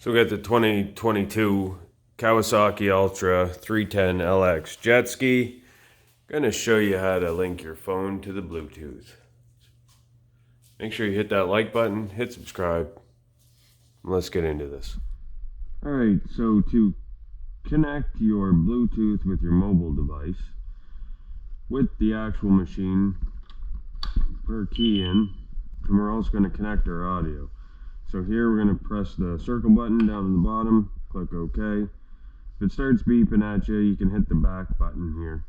So we got the 2022 Kawasaki Ultra 310 LX jet ski. Gonna show you how to link your phone to the Bluetooth. Make sure you hit that like button, hit subscribe. Let's get into this. Alright, so to connect your Bluetooth with your mobile device with the actual machine, put our key in, and we're also going to connect our audio. So here we're going to press the circle button down at the bottom, click OK. If it starts beeping at you, you can hit the back button here.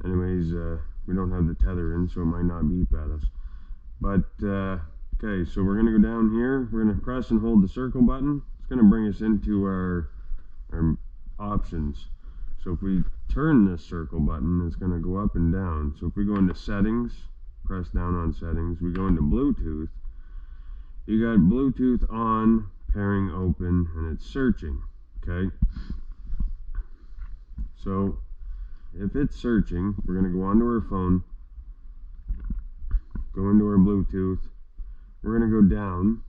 Anyways, we don't have the tether in, so it might not beep at us. But, okay, so we're going to go down here. We're going to press and hold the circle button. It's going to bring us into our options. So if we turn this circle button, it's going to go up and down. So if we go into settings, press down on settings, we go into Bluetooth. You got Bluetooth on, pairing open, and it's searching, okay? So if it's searching, we're going to go onto our phone, go into our Bluetooth, we're going to go down.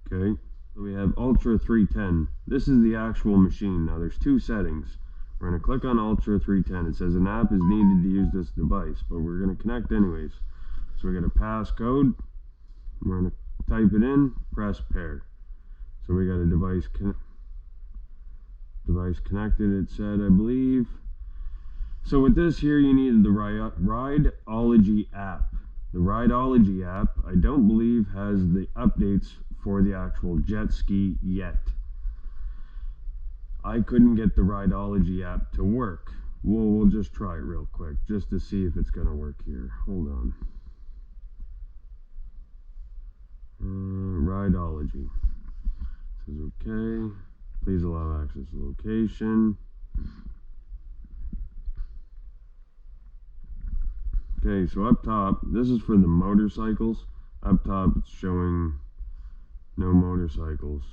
Okay, so we have Ultra 310. This is the actual machine. Now there's two settings. We're going to click on Ultra 310. It says an app is needed to use this device, but we're going to connect anyways. So we got a passcode. We're going to type it in, press pair. So we got a device connected, it said, I believe. So with this here, you need the Rideology app. The Rideology app, I don't believe, has the updates for the actual jet ski yet. I couldn't get the Rideology app to work. We'll just try it real quick just to see if it's going to work here. Hold on. Rideology. It says okay. Please allow access to location. Okay, so up top, this is for the motorcycles. Up top, it's showing no motorcycles.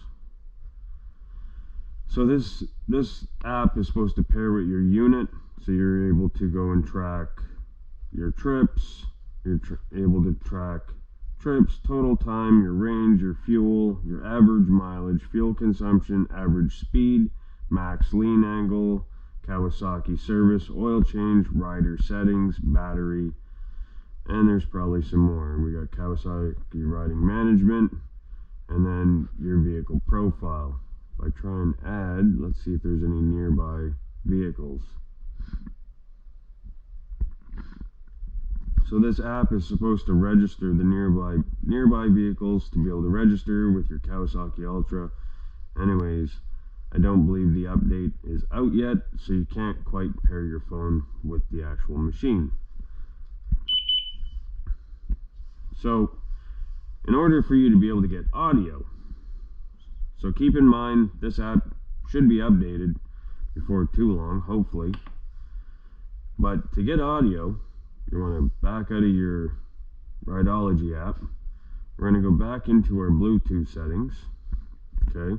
So this app is supposed to pair with your unit, so you're able to go and track your trips. You're able to track trips, total time, your range, your fuel, your average mileage, fuel consumption, average speed, max lean angle, Kawasaki service, oil change, rider settings, battery, and there's probably some more. We got Kawasaki riding management, and then your vehicle profile. If I try and add, let's see if there's any nearby vehicles. So this app is supposed to register the nearby vehicles to be able to register with your Kawasaki Ultra. Anyways, I don't believe the update is out yet, so you can't quite pair your phone with the actual machine. So in order for you to be able to get audio, so keep in mind this app should be updated before too long, hopefully. But to get audio, you want to back out of your Rideology app. We're going to go back into our Bluetooth settings. Okay.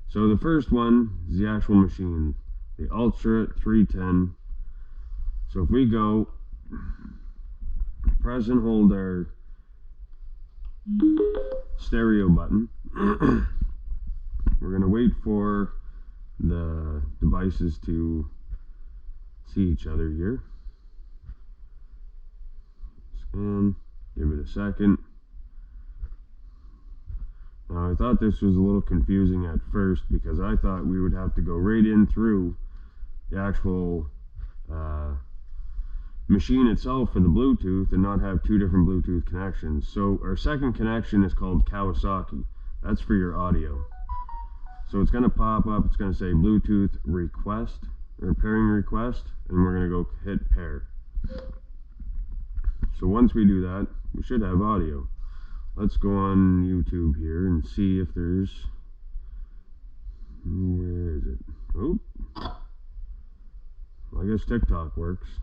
So the first one is the actual machine, the Ultra 310. So if we go, press and hold our stereo button. We're going to wait for the devices to see each other here. Scan, give it a second. Now I thought this was a little confusing at first because I thought we would have to go right in through the actual machine itself for the Bluetooth and not have two different Bluetooth connections. So our second connection is called Kawasaki. That's for your audio. So it's going to pop up, it's going to say Bluetooth request or pairing request, and we're going to go hit pair. So once we do that, we should have audio. Let's go on YouTube here and see if there's, where is it? Oh, well, I guess TikTok works.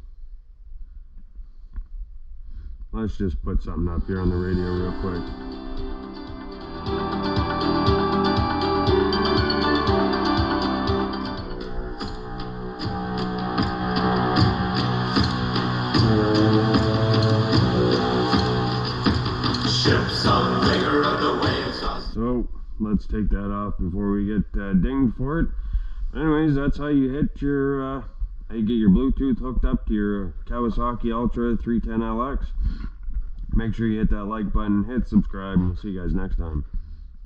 Let's just put something up here on the radio real quick. So let's take that off before we get dinged for it. Anyways, that's how you hit your how you get your Bluetooth hooked up to your Kawasaki Ultra 310LX. Make sure you hit that like button, hit subscribe, and we'll see you guys next time.